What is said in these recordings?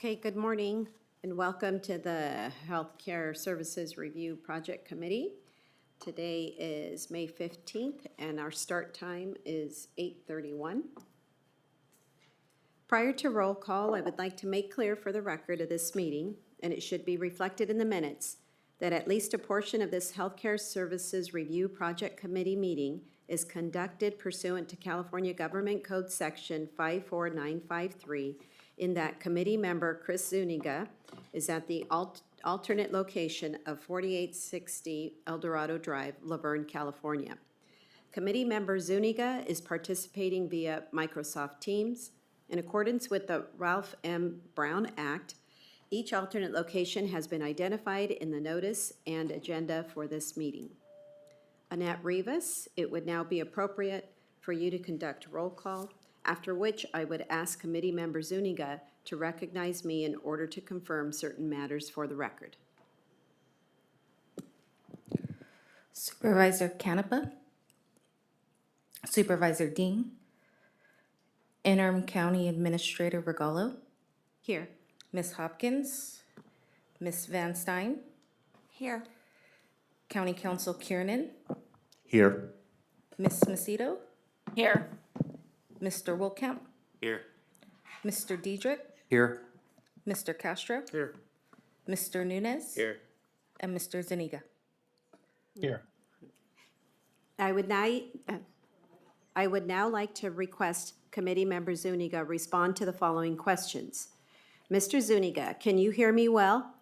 Okay, good morning and welcome to the Healthcare Services Review Project Committee. Today is May 15th and our start time is 8:31. Prior to roll call, I would like to make clear for the record of this meeting, and it should be reflected in the minutes, that at least a portion of this Healthcare Services Review Project Committee meeting is conducted pursuant to California Government Code Section 54953, in that committee member Chris Zuniga is at the alternate location of 4860 El Dorado Drive, Laverne, California. Committee member Zuniga is participating via Microsoft Teams. In accordance with the Ralph M. Brown Act, each alternate location has been identified in the notice and agenda for this meeting. Annette Rivas, it would now be appropriate for you to conduct roll call, after which I would ask committee member Zuniga to recognize me in order to confirm certain matters for the record. Supervisor Canepa, Supervisor Dean, Interim County Administrator Regallo, Here. Ms. Hopkins, Ms. Van Stein, Here. County Counsel Kiernan, Here. Ms. Macedo, Here. Mr. Wilkamp, Here. Mr. Diedrich, Here. Mr. Castro, Here. Mr. Nunez, Here. and Mr. Zuniga. Here. I would now like to request committee member Zuniga respond to the following questions. Mr. Zuniga, can you hear me well?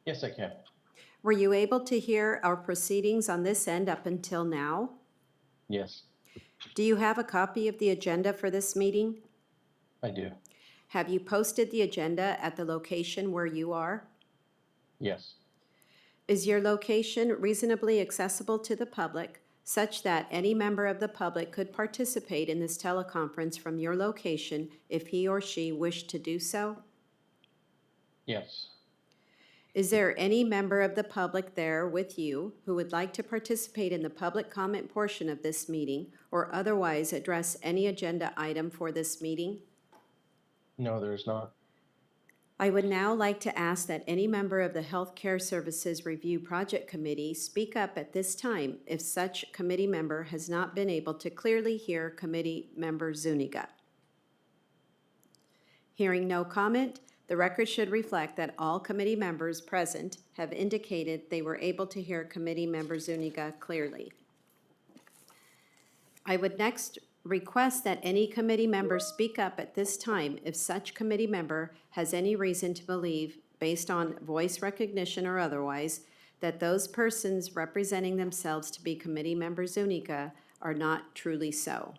Yes, I can. Were you able to hear our proceedings on this end up until now? Yes, Do you have a copy of the agenda for this meeting? I do. Have you posted the agenda at the location where you are? Yes, Is your location reasonably accessible to the public such that any member of the public could participate in this teleconference from your location if he or she wished to do so? yes, Is there any member of the public there with you who would like to participate in the public comment portion of this meeting or otherwise address any agenda item for this meeting? no, there's not. I would now like to ask that any member of the Healthcare Services Review Project Committee speak up at this time if such committee member has not been able to clearly hear committee member Zuniga. Hearing no comment, the record should reflect that all committee members present have indicated they were able to hear committee member Zuniga clearly. I would next request that any committee member speak up at this time if such committee member has any reason to believe, based on voice recognition or otherwise, that those persons representing themselves to be committee member Zuniga are not truly so.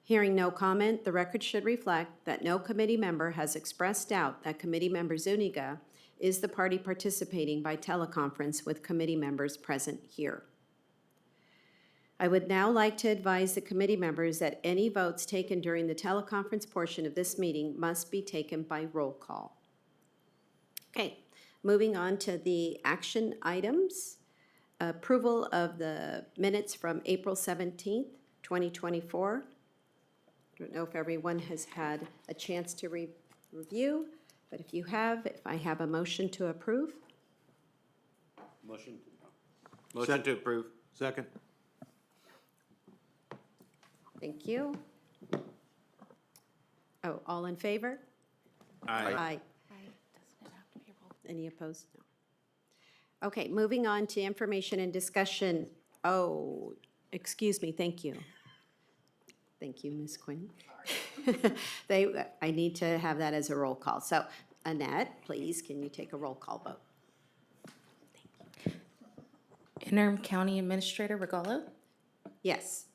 Hearing no comment, the record should reflect that no committee member has expressed doubt that committee member Zuniga is the party participating by teleconference with committee members present here. I would now like to advise the committee members that any votes taken during the teleconference portion of this meeting must be taken by roll call. Okay, moving on to the action items. Approval of the minutes from April 17th, 2024. I don't know if everyone has had a chance to review, but if you have, if I have a motion to approve. Motion to approve. Second. Thank you. Oh, all in favor? Aye. Any opposed? No. Okay, moving on to information and discussion. Oh, excuse me, thank you. Thank you, Ms. Quinn. I need to have that as a roll call. So Annette, please, can you take a roll call vote? Interim County Administrator Regallo, Yes.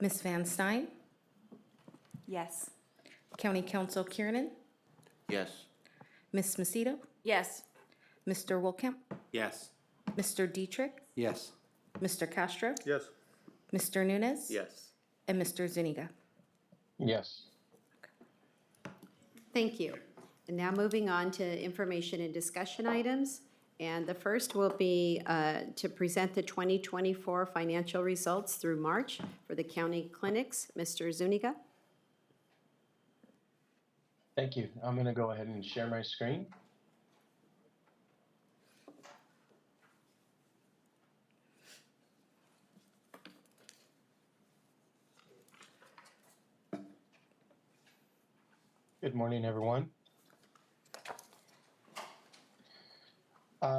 Ms. Van Stein, Yes. County Counsel Kiernan, Yes. Ms. Macedo, Yes. Mr. Wilkamp, Yes. Mr. Diedrich, Yes. Mr. Castro, Yes. Mr. Nunez, Yes. and Mr. Zuniga. Yes, Thank you. And now moving on to information and discussion items. And the first will be to present the 2024 financial results through March for the county clinics. Mr. Zuniga? Thank you. I'm going to go ahead and share my screen. Good morning, everyone.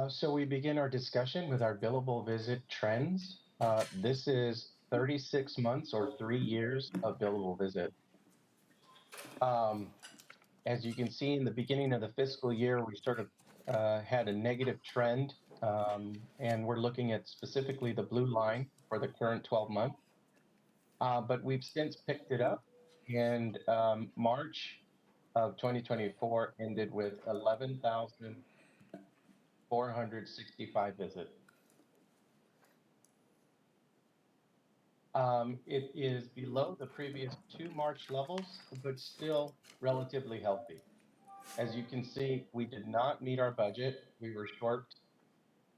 So we begin our discussion with our billable visit trends. This is 36 months or 3 years of billable visit. As you can see, in the beginning of the fiscal year, we sort of had a negative trend, and we're looking at specifically the blue line for the current 12 month. But we've since picked it up, and March of 2024 ended with 11,465 visits. It is below the previous 2 March levels, but still relatively healthy. As you can see, we did not meet our budget. We were short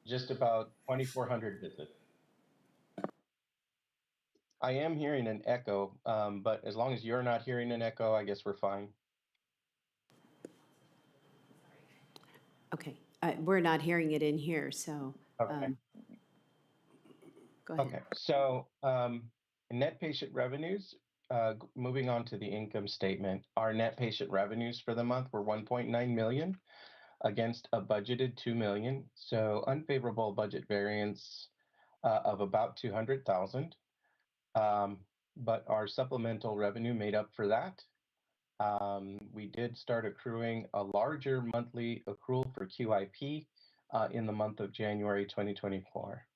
just about 2,400 visits. I am hearing an echo, but as long as you're not hearing an echo, I guess we're fine. Okay, we're not hearing it in here, so, Okay. go ahead. Okay. So net patient revenues, moving on to the income statement, our net patient revenues for the month were 1.9 million against a budgeted 2 million. So unfavorable budget variance of about 200,000. But our supplemental revenue made up for that. We did start accruing a larger monthly accrual for QIP in the month of January 2024.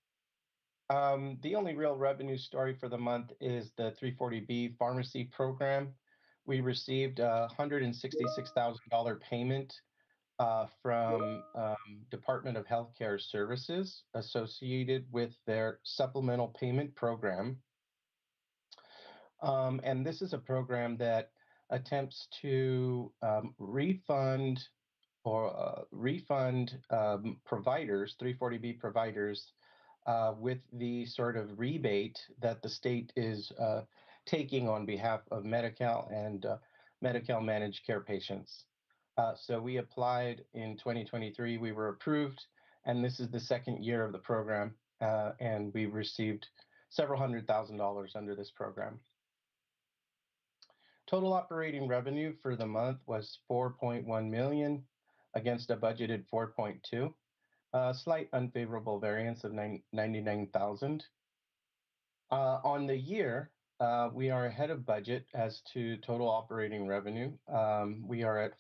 The only real revenue story for the month is the 340B pharmacy program. We received a $166,000 payment from Department of Healthcare Services associated with their supplemental payment program. And this is a program that attempts to refund providers, 340B providers, with the sort of rebate that the state is taking on behalf of Medi-Cal and Medi-Cal managed care patients. So we applied in 2023, we were approved, and this is the second year of the program, and we received several $100,000 under this program. Total operating revenue for the month was 4.1 million against a budgeted 4.2. A slight unfavorable variance of 99,000. On the year, we are ahead of budget as to total operating revenue. We are at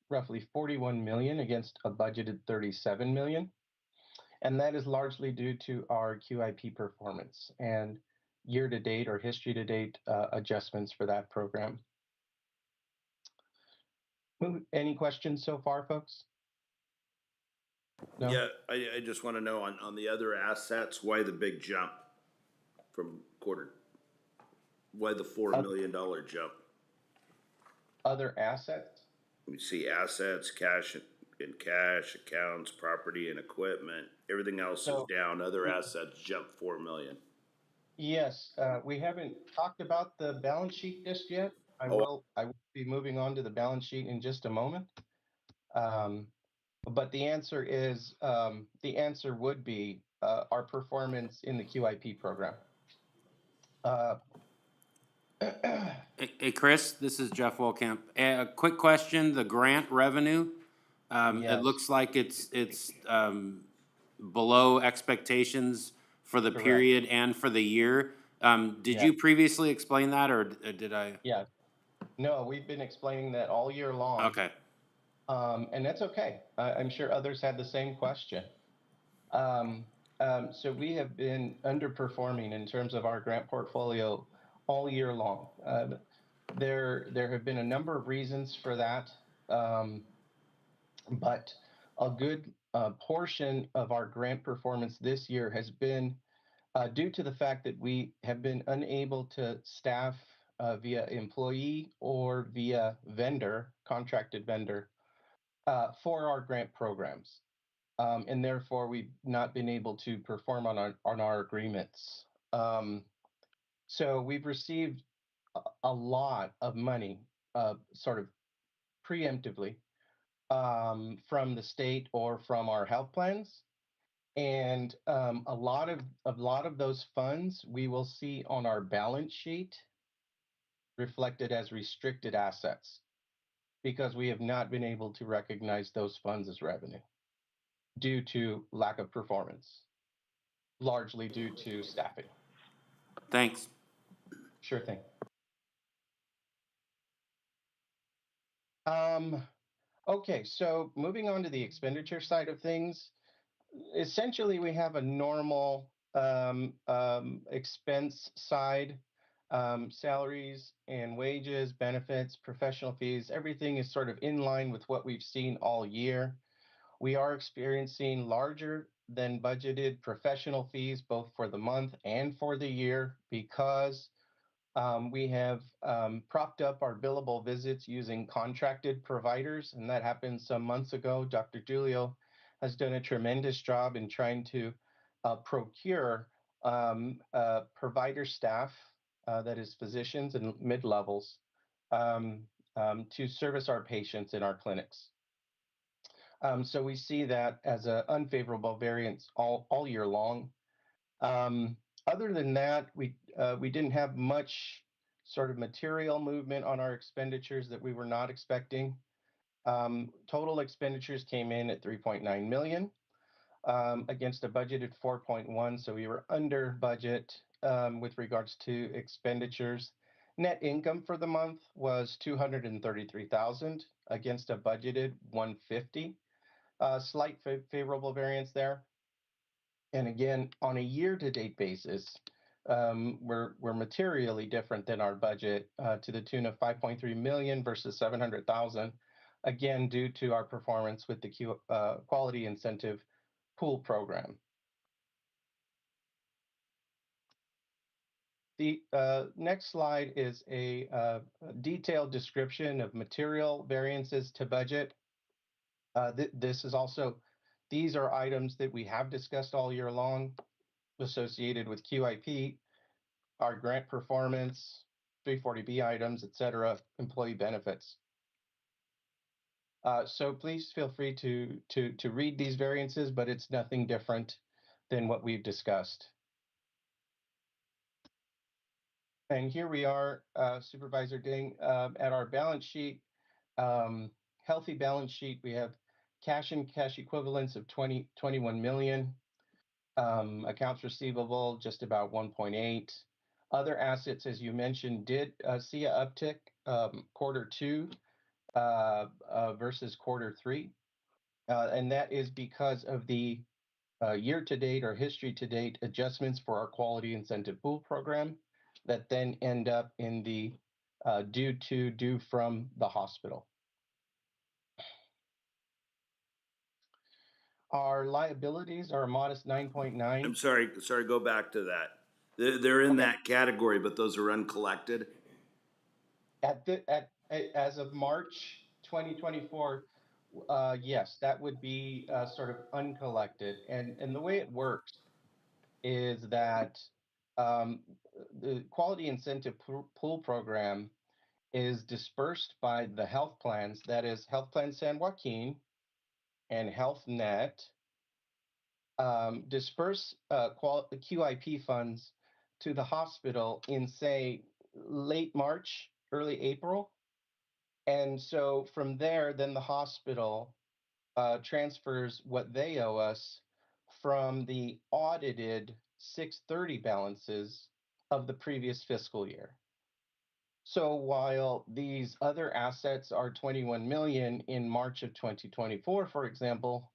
roughly 41 million against a budgeted 37 million. And that is largely due to our QIP performance and year-to-date or history-to-date adjustments for that program. Any questions so far, folks? No? Yeah, I just want to know on the other assets, why the big jump from quarter? Why the $4 million jump? Other assets? We see assets, cash and cash, accounts, property and equipment. Everything else is down. Other assets jump 4 million. Yes, we haven't talked about the balance sheet just yet. I will be moving on to the balance sheet in just a moment. But the answer is, the answer would be our performance in the QIP program. Hey, Chris, this is Jeff Wolkamp. A quick question, the grant revenue, Yes. it looks like it's below expectations for the Correct. period and for the year. Did Yeah. you previously explain that, or did I? Yeah. No, we've been explaining that all year long. Okay. And that's okay. I'm sure others had the same question. So we have been underperforming in terms of our grant portfolio all year long. There have been a number of reasons for that, but a good portion of our grant performance this year has been due to the fact that we have been unable to staff via employee or via vendor, contracted vendor, for our grant programs. And therefore, we've not been able to perform on our agreements. So we've received a lot of money, sort of preemptively from the state or from our health plans. And a lot of those funds we will see on our balance sheet reflected as restricted assets because we have not been able to recognize those funds as revenue due to lack of performance, largely due to staffing. Thanks. Sure thing. Okay, so moving on to the expenditure side of things, essentially we have a normal expense side, salaries and wages, benefits, professional fees, everything is sort of in line with what we've seen all year. We are experiencing larger than budgeted professional fees, both for the month and for the year, because we have propped up our billable visits using contracted providers, and that happened some months ago. Dr. Julio has done a tremendous job in trying to procure provider staff, that is physicians and mid-levels, to service our patients in our clinics. So we see that as an unfavorable variance all year long. Other than that, we didn't have much sort of material movement on our expenditures that we were not expecting. Total expenditures came in at 3.9 million against a budgeted 4.1, so we were under budget with regards to expenditures. Net income for the month was 233,000 against a budgeted 150. Slight favorable variance there. And again, on a year-to-date basis, we're materially different than our budget to the tune of 5.3 million versus 700,000, again, due to our performance with the quality incentive pool program. The next slide is a detailed description of material variances to budget. These are items that we have discussed all year long associated with QIP, our grant performance, 340B items, et cetera, employee benefits. So please feel free to read these variances, but it's nothing different than what we've discussed. And here we are, Supervisor Ding, at our balance sheet, healthy balance sheet. We have cash and cash equivalents of 21 million. Accounts receivable, just about 1.8. Other assets, as you mentioned, did see an uptick Q2 versus Q3. And that is because of the year-to-date or history-to-date adjustments for our quality incentive pool program that then end up in the due from the hospital. Our liabilities are a modest 9.9. I'm sorry, go back to that. They're in Okay. that category, but those are uncollected. As of March 2024, yes, that would be sort of uncollected. And the way it works is that the quality incentive pool program is dispersed by the health plans, that is Health Plan San Joaquin and Health Net, disperse QIP funds to the hospital in, say, late March, early April. And so from there, then the hospital transfers what they owe us from the audited 6/30 balances of the previous fiscal year. So while these other assets are 21 million in March of 2024, for example,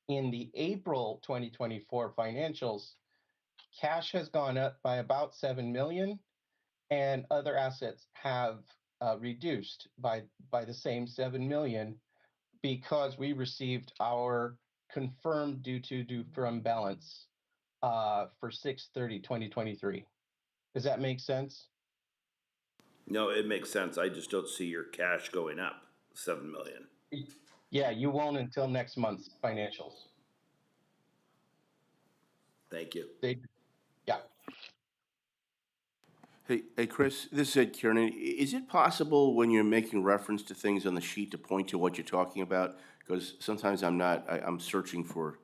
in the April 2024 financials, cash has gone up by about 7 million and other assets have reduced by the same 7 million because we received our confirmed due from balance for 6/30/2023. Does that make sense? No, it makes sense. I just don't see your cash going up 7 million. Yeah, you won't until next month's financials. Thank you. Yeah. Hey, Chris, this is Ed Kiernan. Is it possible when you're making reference to things on the sheet to point to what you're talking about? Because sometimes I'm searching for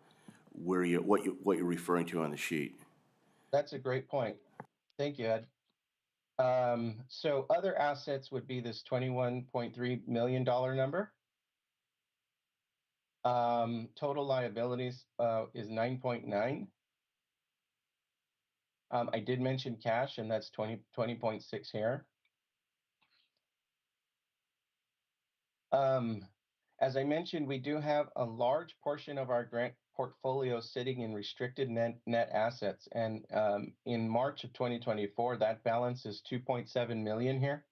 what you're referring to on the sheet. That's a great point. Thank you, Ed. So other assets would be this $21.3 million number. Total liabilities is 9.9. I did mention cash, and that's 20.6 here. As I mentioned, we do have a large portion of our grant portfolio sitting in restricted net assets, and in March of 2024, that balance is 2.7 million here.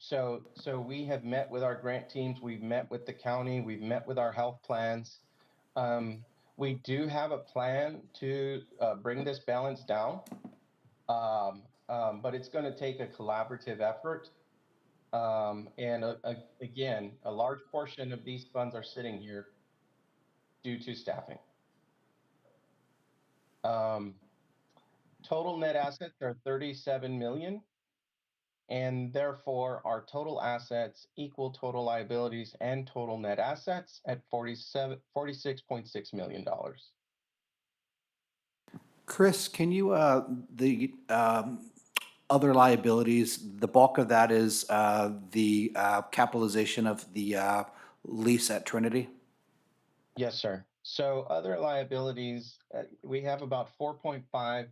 So we have met with our grant teams, we've met with the county, we've met with our health plans. We do have a plan to bring this balance down, but it's going to take a collaborative effort. And again, a large portion of these funds are sitting here due to staffing. Total net assets are 37 million. And therefore, our total assets equal total liabilities and total net assets at $46.6 million. Chris, can you, the other liabilities, the bulk of that is the capitalization of the lease at Trinity? Yes, sir. So other liabilities, we have about 4.5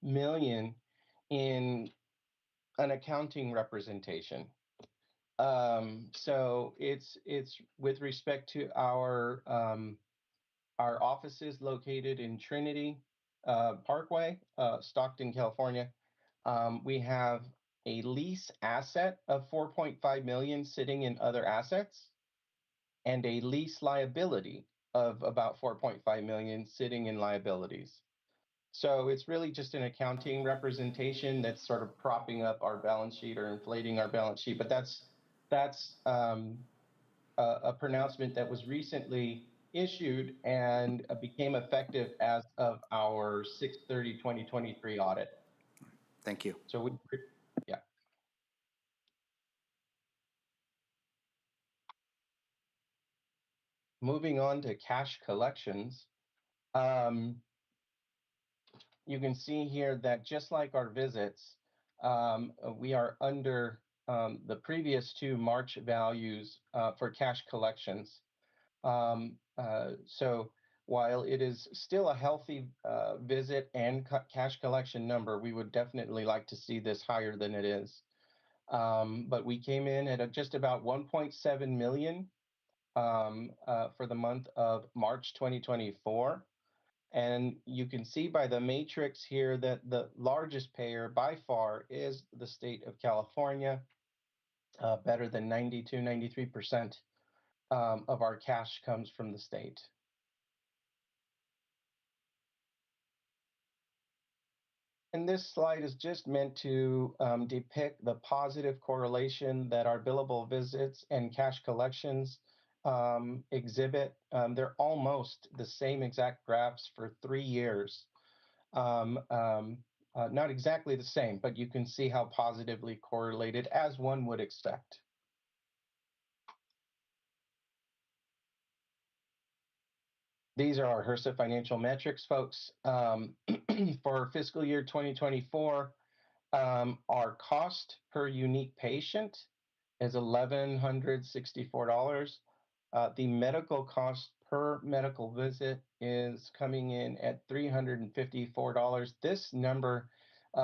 million in an accounting representation. So it's with respect to our offices located in Trinity Parkway, Stockton, California. We have a lease asset of 4.5 million sitting in other assets, and a lease liability of about 4.5 million sitting in liabilities. So it's really just an accounting representation that's sort of propping up our balance sheet or inflating our balance sheet. But that's a pronouncement that was recently issued and became effective as of our 6/30/2023 audit. Thank you. So yeah. Moving on to cash collections. You can see here that just like our visits, we are under the previous two March values for cash collections. So while it is still a healthy visit and cash collection number, we would definitely like to see this higher than it is. But we came in at just about 1.7 million for the month of March 2024. And you can see by the matrix here that the largest payer by far is the state of California, better than 93% of our cash comes from the state. And this slide is just meant to depict the positive correlation that our billable visits and cash collections exhibit. They're almost the same exact graphs for 3 years. Not exactly the same, but you can see how positively correlated as one would expect. These are our HRSA financial metrics, folks. For fiscal year 2024, our cost per unique patient is $1,164. The medical cost per medical visit is coming in at $354. This number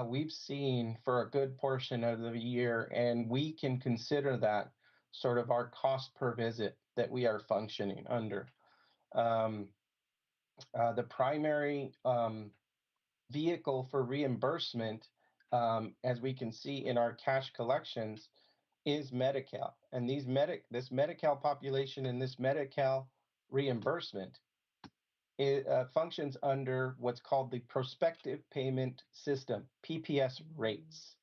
we've seen for a good portion of the year, and we can consider that sort of our cost per visit that we are functioning under. The primary vehicle for reimbursement, as we can see in our cash collections, is Medi-Cal. And this Medi-Cal population and this Medi-Cal reimbursement, it functions under what's called the prospective payment system, PPS rates.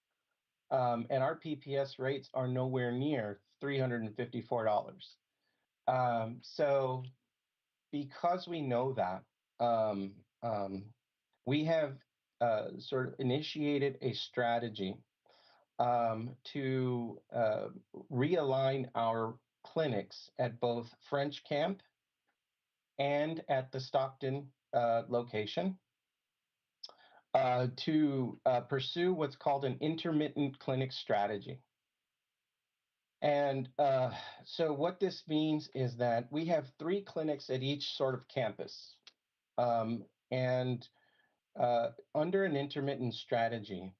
And our PPS rates are nowhere near $354. So because we know that, we have sort of initiated a strategy to realign our clinics at both French Camp and at the Stockton location to pursue what's called an intermittent clinic strategy. And so what this means is that we have 3 clinics at each sort of campus. And under an intermittent strategy,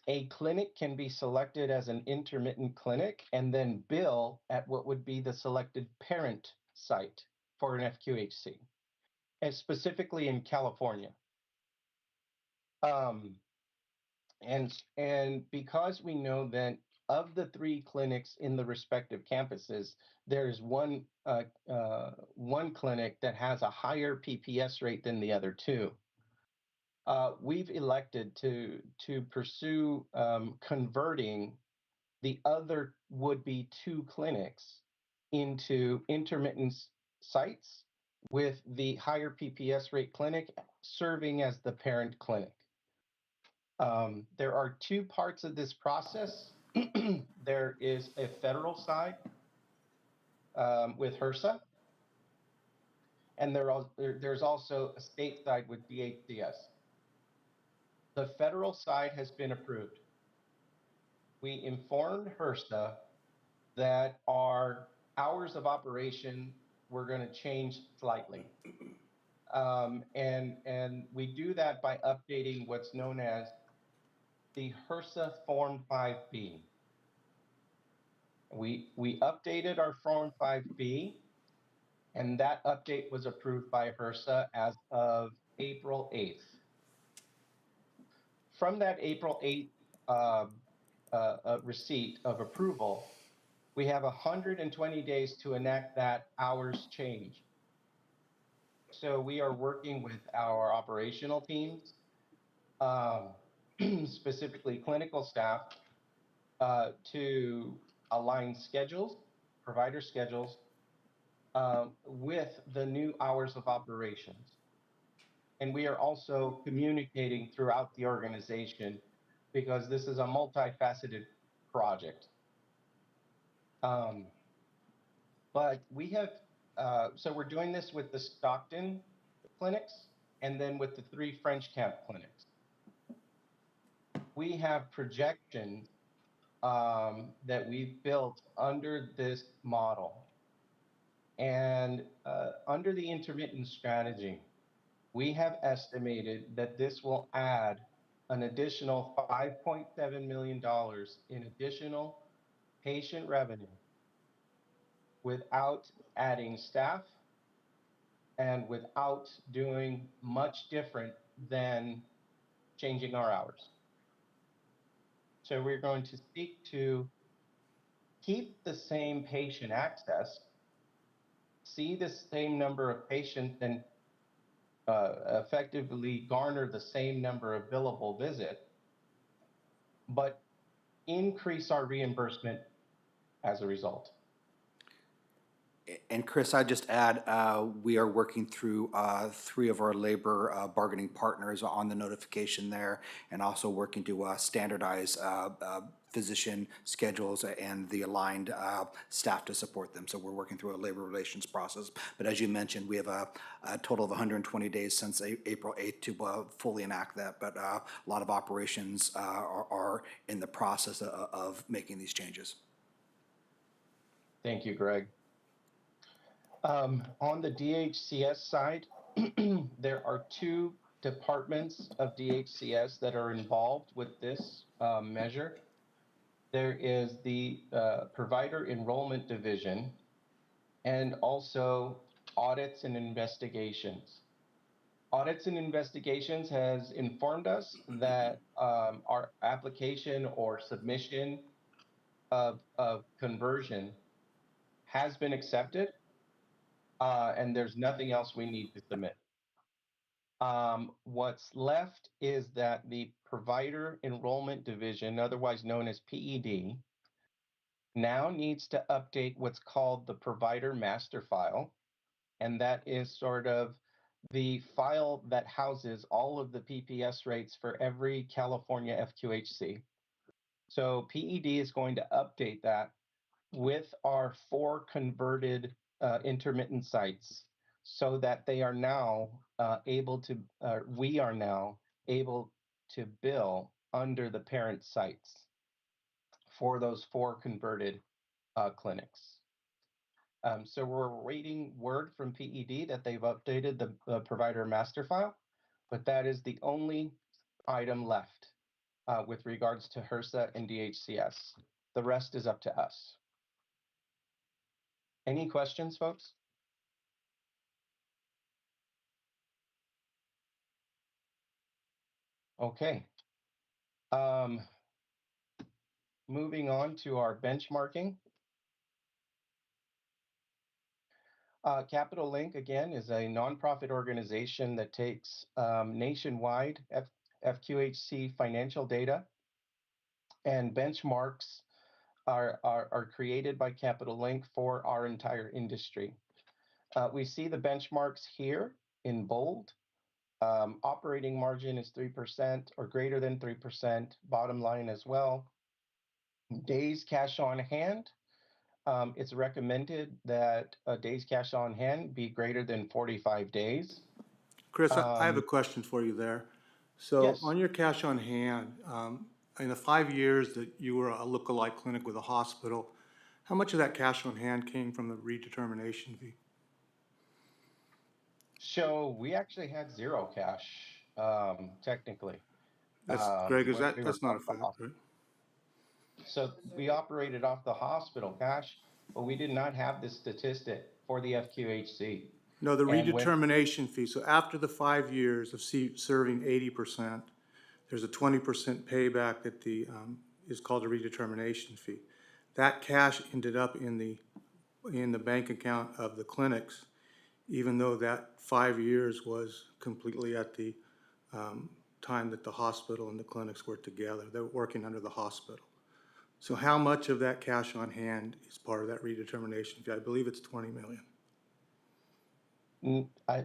a clinic can be selected as an intermittent clinic and then bill at what would be the selected parent site for an FQHC, and specifically in California. And because we know that of the 3 clinics in the respective campuses, there is one clinic that has a higher PPS rate than the other 2. We've elected to pursue converting the other would-be 2 clinics into intermittent sites with the higher PPS rate clinic serving as the parent clinic. There are 2 parts of this process. There is a federal side with HRSA, and there's also a state side with DHCS. The federal side has been approved. We informed HRSA that our hours of operation were going to change slightly. And we do that by updating what's known as the HRSA Form 5B. We updated our Form 5B, and that update was approved by HRSA as of April 8th. From that April 8th receipt of approval, we have 120 days to enact that hours change. So we are working with our operational teams, specifically clinical staff, to align schedules, provider schedules, with the new hours of operations. And we are also communicating throughout the organization because this is a multifaceted project. But we have, so we're doing this with the Stockton clinics and then with the 3 French Camp clinics. We have projections that we've built under this model. And under the intermittent strategy, we have estimated that this will add an additional $5.7 million in additional patient revenue without adding staff and without doing much different than changing our hours. So we're going to seek to keep the same patient access, see the same number of patients, and effectively garner the same number of billable visits, but increase our reimbursement as a result. And Chris, I'd just add, we are working through 3 of our labor bargaining partners on the notification there, and also working to standardize physician schedules and the aligned staff to support them. So we're working through a labor relations process. But as you mentioned, we have a total of 120 days since April 8th to fully enact that. But a lot of operations are in the process of making these changes. Thank you, Greg. On the DHCS side, there are 2 departments of DHCS that are involved with this measure. There is the Provider Enrollment Division and also Audits and Investigations. Audits and Investigations has informed us that our application or submission of conversion has been accepted. And there's nothing else we need to submit. What's left is that the Provider Enrollment Division, otherwise known as PED, now needs to update what's called the Provider Master File. And that is sort of the file that houses all of the PPS rates for every California FQHC. So PED is going to update that with our 4 converted intermittent sites so that they are now we are now able to bill under the parent sites for those 4 converted clinics. So we're waiting word from PED that they've updated the provider master file, but that is the only item left with regards to HRSA and DHCS. The rest is up to us. Any questions, folks? Okay. Moving on to our benchmarking. Capital Link, again, is a nonprofit organization that takes nationwide FQHC financial data, and benchmarks are created by Capital Link for our entire industry. We see the benchmarks here in bold. Operating margin is 3% or greater than 3%, bottom line as well. Days cash on hand, it's recommended that a days cash on hand be greater than 45 days. Chris, I have a question for you there. So Yes. on your cash on hand, in the 5 years that you were a lookalike clinic with a hospital, how much of that cash on hand came from the redetermination fee? So we actually had 0 cash, technically. That's, Greg, when we were that's not a off the fact, hospital. right? So we operated off the hospital cash, but we did not have this statistic for the FQHC. No, the And when redetermination fee, so after the 5 years of serving 80%, there's a 20% payback that is called a redetermination fee. That cash ended up in the bank account of the clinics, even though that 5 years was completely at the time that the hospital and the clinics were together. They were working under the hospital. So how much of that cash on hand is part of that redetermination fee? I believe it's 20 million.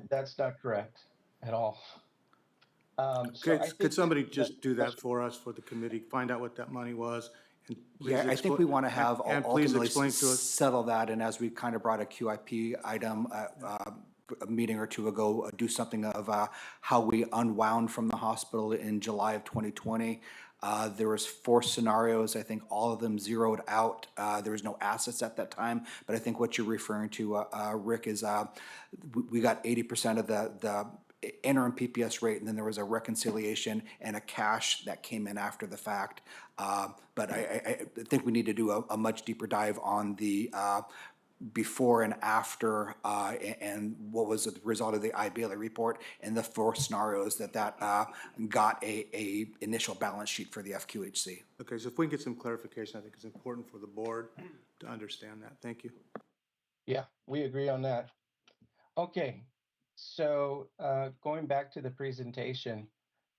that's not correct at all. So Okay, I could think somebody that just do that for us, for the committee, find out what that money was? And please Yeah, I think expl- we want to have and please ultimately explain to us. settle that, and as we kind of brought a QIP item a meeting or two ago, do something of how we unwound from the hospital in July of 2020. There was 4 scenarios, I think all of them zeroed out. There was no assets at that time, but I think what you're referring to, Rick, is we got 80% of the interim PPS rate, and then there was a reconciliation and a cash that came in after the fact. But I think we need to do a much deeper dive on the before and after, and what was the result of the IBLA report and the 4 scenarios that got a initial balance sheet for the FQHC. Okay, so if we can get some clarification, I think it's important for the board to understand that. Thank you. Yeah, we agree on that. Okay, so going back to the presentation,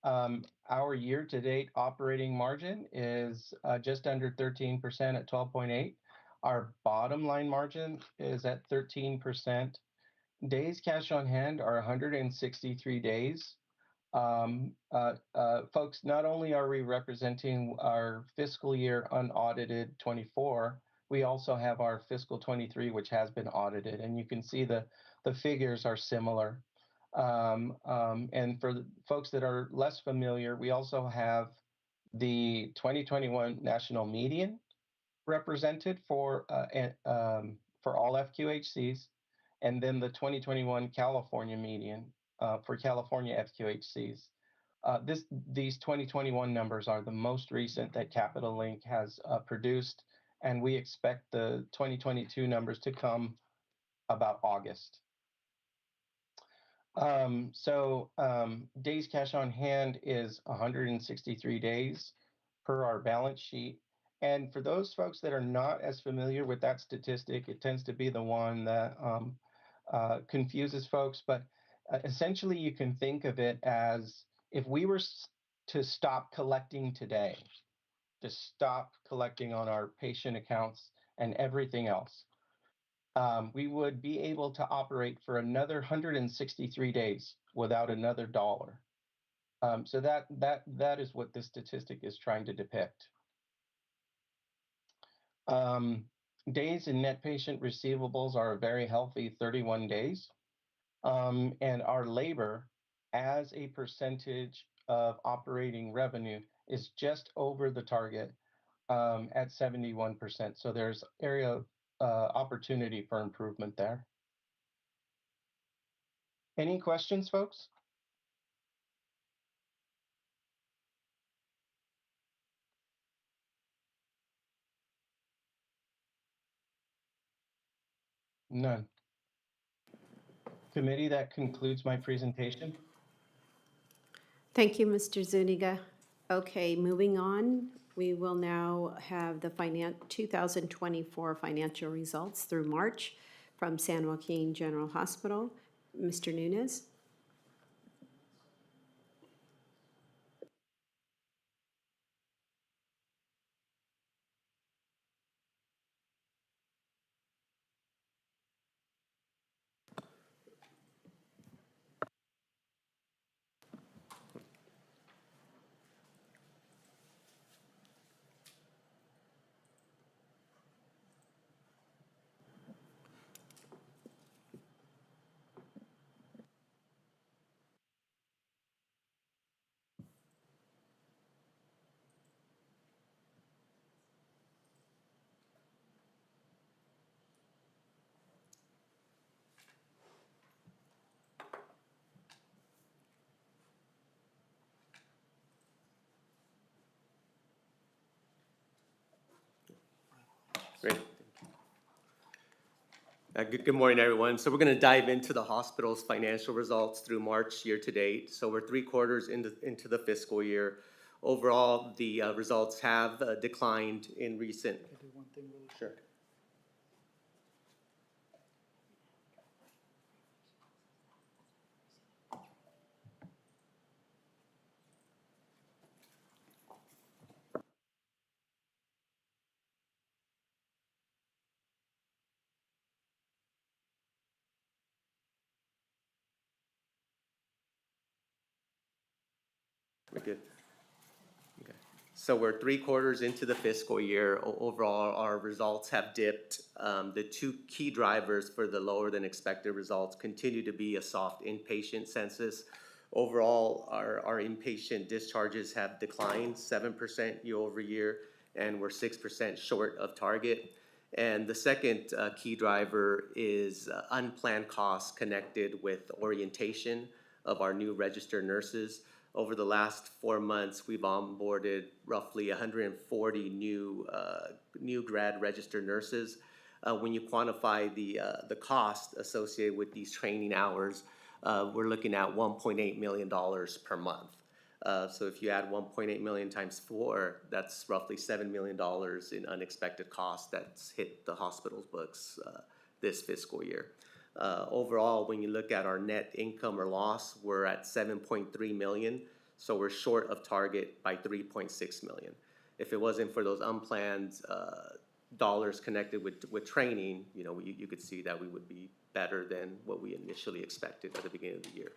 our year-to-date operating margin is just under 13% at 12.8. Our bottom line margin is at 13%. Days cash on hand are 163 days. Folks, not only are we representing our fiscal year unaudited 24, we also have our fiscal 23, which has been audited, and you can see the figures are similar. And for the folks that are less familiar, we also have the 2021 national median represented for all FQHCs, and then the 2021 California median for California FQHCs. These 2021 numbers are the most recent that Capital Link has produced, and we expect the 2022 numbers to come about August. Days cash on hand is 163 days per our balance sheet. And for those folks that are not as familiar with that statistic, it tends to be the one that confuses folks. But essentially, you can think of it as if we were to stop collecting today, to stop collecting on our patient accounts and everything else, we would be able to operate for another 163 days without another dollar. So that is what this statistic is trying to depict. Um, days in net patient receivables are a very healthy 31 days. And our labor as a percentage of operating revenue is just over the target at 71%. So there's area opportunity for improvement there. Any questions, folks? None. Committee, that concludes my presentation. Thank you, Mr. Zuniga. Okay, moving on, we will now have the 2024 financial results through March from San Joaquin General Hospital. Mr. Nunez? Great. Good morning, everyone. So we're going to dive into the hospital's financial results through March year to date. So we're 3 quarters into the fiscal year. Overall, the results have declined in recent. Sure. We're good. Okay. So we're 3 quarters into the fiscal year. Overall, our results have dipped. The two key drivers for the lower than expected results continue to be a soft inpatient census. Overall, our inpatient discharges have declined 7% year over year, and we're 6% short of target. And the second key driver is unplanned costs connected with orientation of our new registered nurses. Over the last 4 months, we've onboarded roughly 140 new grad registered nurses. When you quantify the cost associated with these training hours, we're looking at $1.8 million per month. So if you add 1.8 million times 4, that's roughly $7 million in unexpected costs that's hit the hospital's books this fiscal year. Overall, when you look at our net income or loss, we're at 7.3 million, so we're short of target by 3.6 million. If it wasn't for those unplanned dollars connected with training, you could see that we would be better than what we initially expected at the beginning of the year.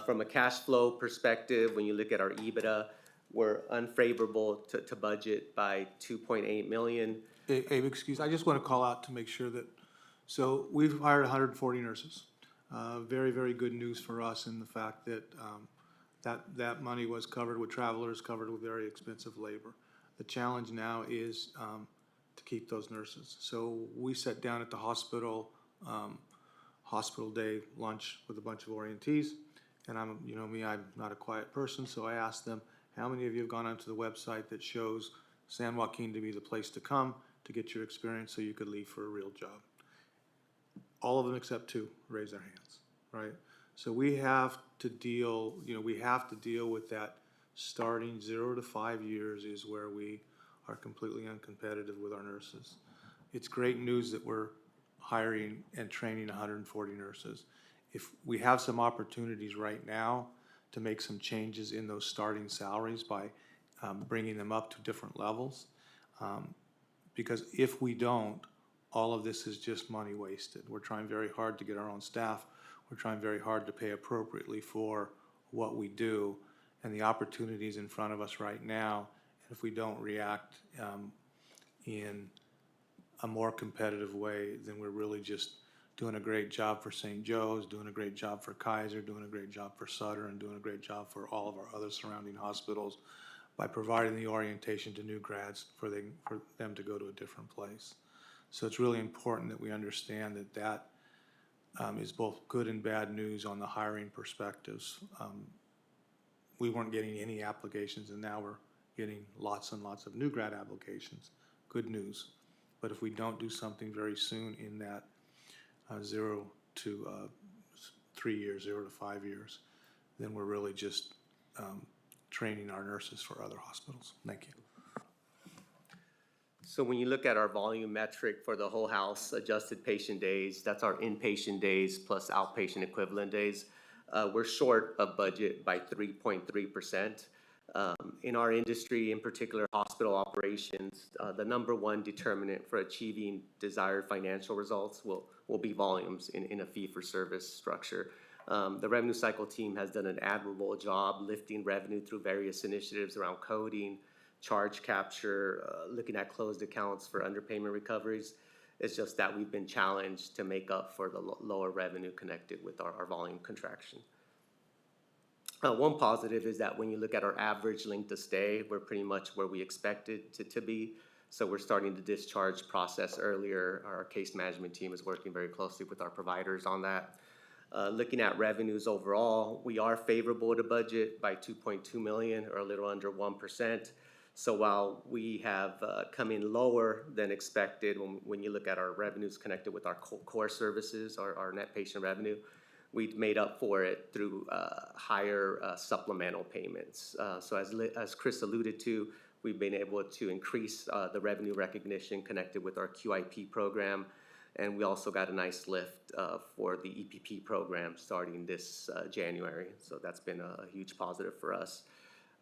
From a cash flow perspective, when you look at our EBITDA, we're unfavorable to budget by 2.8 million. Abe, excuse, I just want to call out to make sure that, so we've hired 140 nurses. Very, very good news for us in the fact that that money was covered with travelers, covered with very expensive labor. The challenge now is to keep those nurses. So we sat down at the hospital day lunch with a bunch of orientees, and I'm not a quiet person, so I asked them, how many of you have gone onto the website that shows San Joaquin to be the place to come to get your experience so you could leave for a real job? All of them except 2 raise their hands, right? So we have to deal with that. Starting 0 to 5 years is where we are completely uncompetitive with our nurses. It's great news that we're hiring and training 140 nurses. If we have some opportunities right now to make some changes in those starting salaries by bringing them up to different levels, because if we don't, all of this is just money wasted. We're trying very hard to get our own staff. We're trying very hard to pay appropriately for what we do, and the opportunities in front of us right now. And if we don't react in a more competitive way, then we're really just doing a great job for St. Joe's, doing a great job for Kaiser, doing a great job for Sutter, and doing a great job for all of our other surrounding hospitals by providing the orientation to new grads for them to go to a different place. So it's really important that we understand that that is both good and bad news on the hiring perspectives. We weren't getting any applications, and now we're getting lots and lots of new grad applications. Good news. But if we don't do something very soon in that 0 to 3 years, 0 to 5 years, then we're really just training our nurses for other hospitals. Thank you. So when you look at our volume metric for the whole house, adjusted patient days, that's our inpatient days plus outpatient equivalent days, we're short of budget by 3.3%. In our industry, in particular hospital operations, the number one determinant for achieving desired financial results will be volumes in a fee-for-service structure. The revenue cycle team has done an admirable job lifting revenue through various initiatives around coding, charge capture, looking at closed accounts for underpayment recoveries. It's just that we've been challenged to make up for the lower revenue connected with our volume contraction. One positive is that when you look at our average length of stay, we're pretty much where we expected to be. So we're starting the discharge process earlier. Our case management team is working very closely with our providers on that. Looking at revenues overall, we are favorable to budget by 2.2 million, or a little under 1%. So while we have come in lower than expected, when you look at our revenues connected with our core services, our net patient revenue, we've made up for it through higher supplemental payments. So as Chris alluded to, we've been able to increase the revenue recognition connected with our QIP program. And we also got a nice lift for the EPP program starting this January. So that's been a huge positive for us.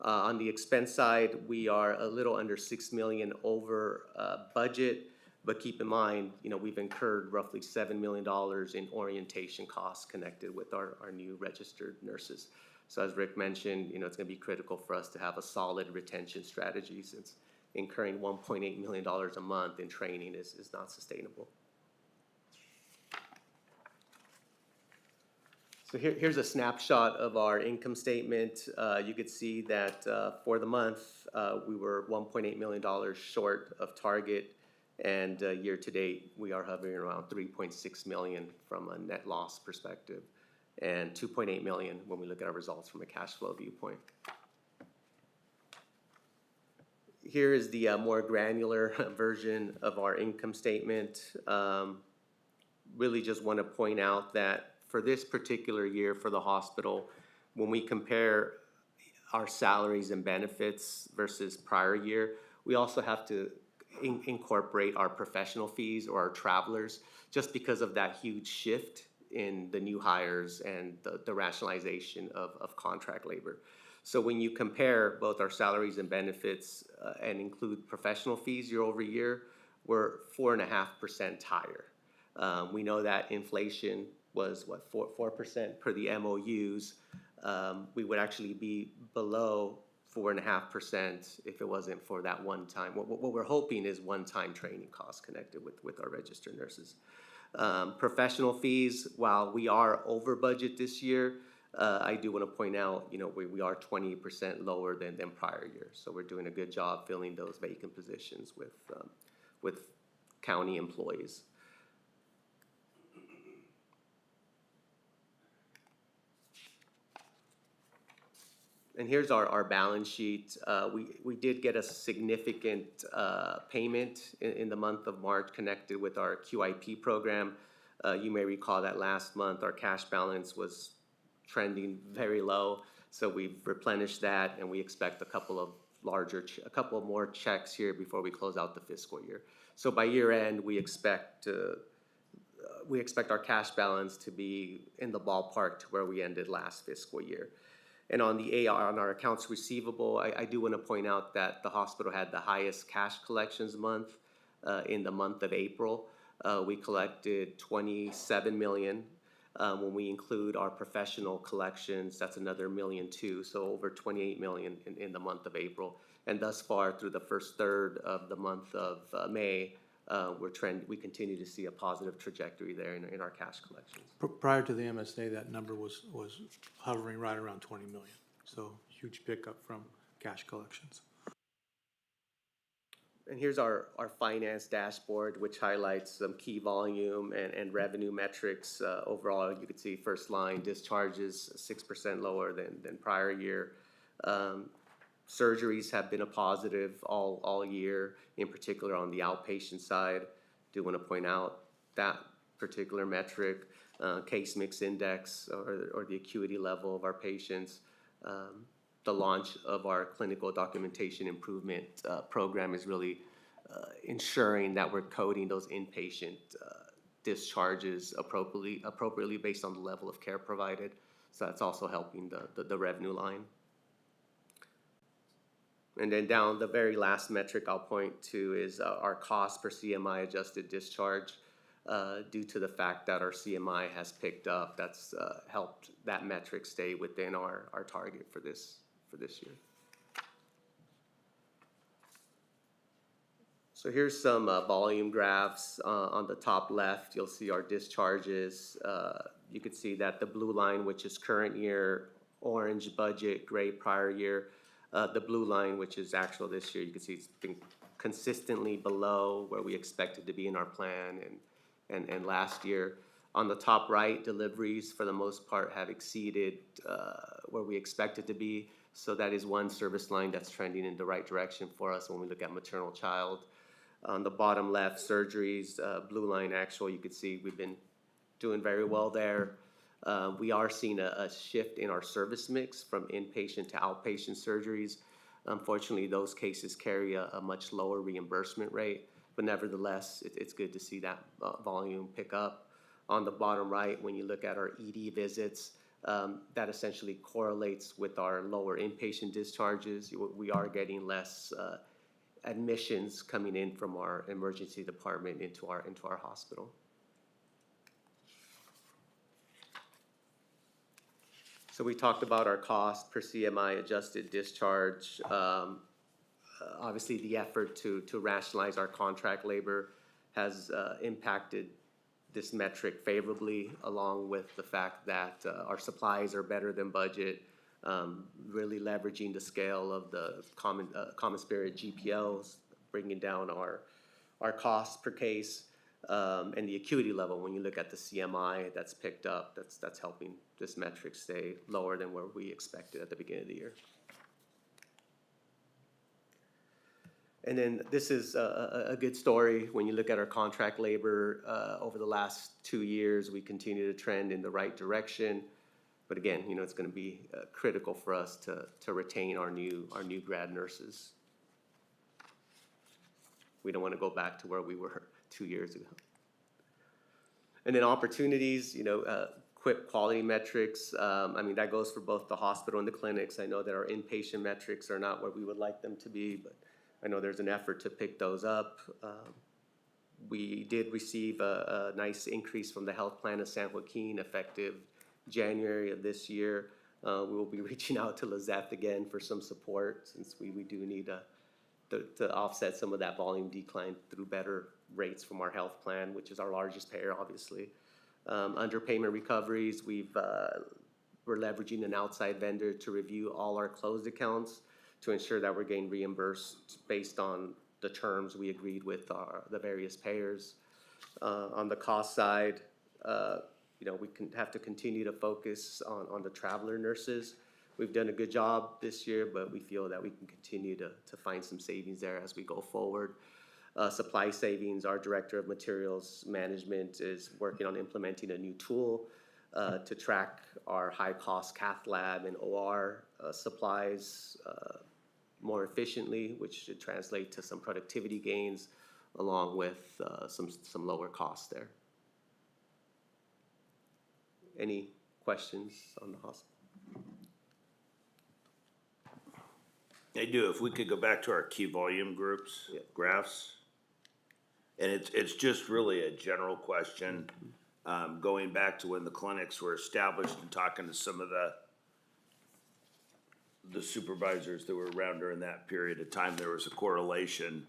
On the expense side, we are a little under 6 million over budget, but keep in mind, we've incurred roughly $7 million in orientation costs connected with our new registered nurses. So as Rick mentioned, it's going to be critical for us to have a solid retention strategy, since incurring $1.8 million a month in training is not sustainable. So here's a snapshot of our income statement. You could see that for the month, we were $1.8 million short of target, and year to date, we are hovering around 3.6 million from a net loss perspective, and 2.8 million when we look at our results from a cash flow viewpoint. Here is the more granular version of our income statement. Really just want to point out that for this particular year for the hospital, when we compare our salaries and benefits versus prior year, we also have to incorporate our professional fees or our travelers, just because of that huge shift in the new hires and the rationalization of contract labor. So when you compare both our salaries and benefits and include professional fees year over year, we're 4.5% higher. We know that inflation was 4% per the MOUs. We would actually be below 4.5% if it wasn't for that one time. What we're hoping is one-time training costs connected with our registered nurses. Professional fees, while we are over budget this year, I do want to point out, we are 20% lower than prior years. So we're doing a good job filling those vacant positions with county employees. And here's our balance sheet. We did get a significant payment in the month of March connected with our QIP program. You may recall that last month our cash balance was trending very low, so we've replenished that, and we expect a couple of more checks here before we close out the fiscal year. So by year end, we expect our cash balance to be in the ballpark to where we ended last fiscal year. And on the AR, on our accounts receivable, I do want to point out that the hospital had the highest cash collections month in the month of April. We collected 27 million. When we include our professional collections, that's another million too, so over 28 million in the month of April. And thus far, through the first third of the month of May, we continue to see a positive trajectory there in our cash collections. Prior to the MSA, that number was hovering right around 20 million. So huge pickup from cash collections. And here's our finance dashboard, which highlights some key volume and revenue metrics. Overall, you can see first line discharges 6% lower than prior year. Surgeries have been a positive all year, in particular on the outpatient side. Do want to point out that particular metric, case mix index or the acuity level of our patients. The launch of our clinical documentation improvement program is really ensuring that we're coding those inpatient discharges appropriately based on the level of care provided. So that's also helping the revenue line. And then down the very last metric I'll point to is our cost per CMI adjusted discharge. Due to the fact that our CMI has picked up, that's helped that metric stay within our target for this year. So here's some volume graphs. On the top left, you'll see our discharges. You can see that the blue line, which is current year, orange budget, gray prior year. The blue line, which is actual this year, you can see it's been consistently below where we expected to be in our plan and last year. On the top right, deliveries for the most part have exceeded where we expected to be. So that is one service line that's trending in the right direction for us when we look at maternal child. On the bottom left, surgeries, blue line actual, you can see we've been doing very well there. We are seeing a shift in our service mix from inpatient to outpatient surgeries. Unfortunately, those cases carry a much lower reimbursement rate, but nevertheless, it's good to see that volume pick up. On the bottom right, when you look at our ED visits, that essentially correlates with our lower inpatient discharges. We are getting less admissions coming in from our emergency department into our hospital. So we talked about our cost per CMI adjusted discharge. Obviously, the effort to rationalize our contract labor has impacted this metric favorably, along with the fact that our supplies are better than budget, really leveraging the scale of the common spirit GPOs, bringing down our costs per case, and the acuity level. When you look at the CMI that's picked up, that's helping this metric stay lower than where we expected at the beginning of the year. And then this is a good story. When you look at our contract labor over the last 2 years, we continue to trend in the right direction. But again, it's going to be critical for us to retain our new grad nurses. We don't want to go back to where we were 2 years ago. And then opportunities, QIP quality metrics. That goes for both the hospital and the clinics. I know that our inpatient metrics are not where we would like them to be, but I know there's an effort to pick those up. We did receive a nice increase from the health plan of San Joaquin effective January of this year. We will be reaching out to Lizette again for some support, since we do need to offset some of that volume decline through better rates from our health plan, which is our largest payer, obviously. Underpayment recoveries, we're leveraging an outside vendor to review all our closed accounts to ensure that we're getting reimbursed based on the terms we agreed with the various payers. On the cost side, we have to continue to focus on the traveler nurses. We've done a good job this year, but we feel that we can continue to find some savings there as we go forward. Supply savings, our Director of Materials Management is working on implementing a new tool to track our high-cost cath lab and OR supplies more efficiently, which should translate to some productivity gains, along with some lower costs there. Any questions on the hospital? I do. If we could go back to our key volume groups, Yeah. graphs. And it's just really a general question, going back to when the clinics were established and talking to some of the supervisors that were around during that period of time, there was a correlation.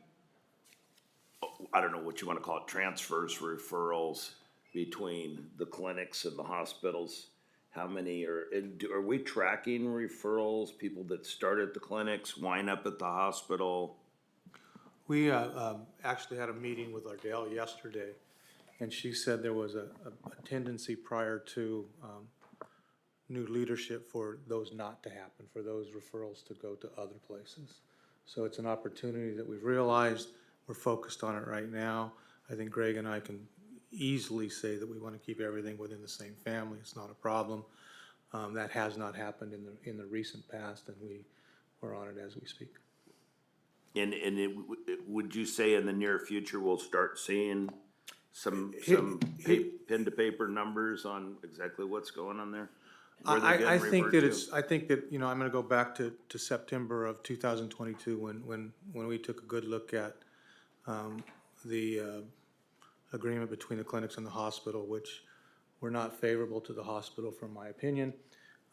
I don't know what you wanna call it, transfers, referrals between the clinics and the hospitals. How many are we tracking referrals, people that start at the clinics, wind up at the hospital? We actually had a meeting with Ardell yesterday, and she said there was a tendency prior to new leadership for those not to happen, for those referrals to go to other places. So it's an opportunity that we've realized. We're focused on it right now. I think Greg and I can easily say that we want to keep everything within the same family. It's not a problem. That has not happened in the recent past, and we're on it as we speak. And would you say in the near future, we'll start seeing some pen to paper numbers on exactly what's going on there? Where they're I getting think referred that to? I think that, I'm gonna go back to September of 2022, when we took a good look at the agreement between the clinics and the hospital, which were not favorable to the hospital, from my opinion.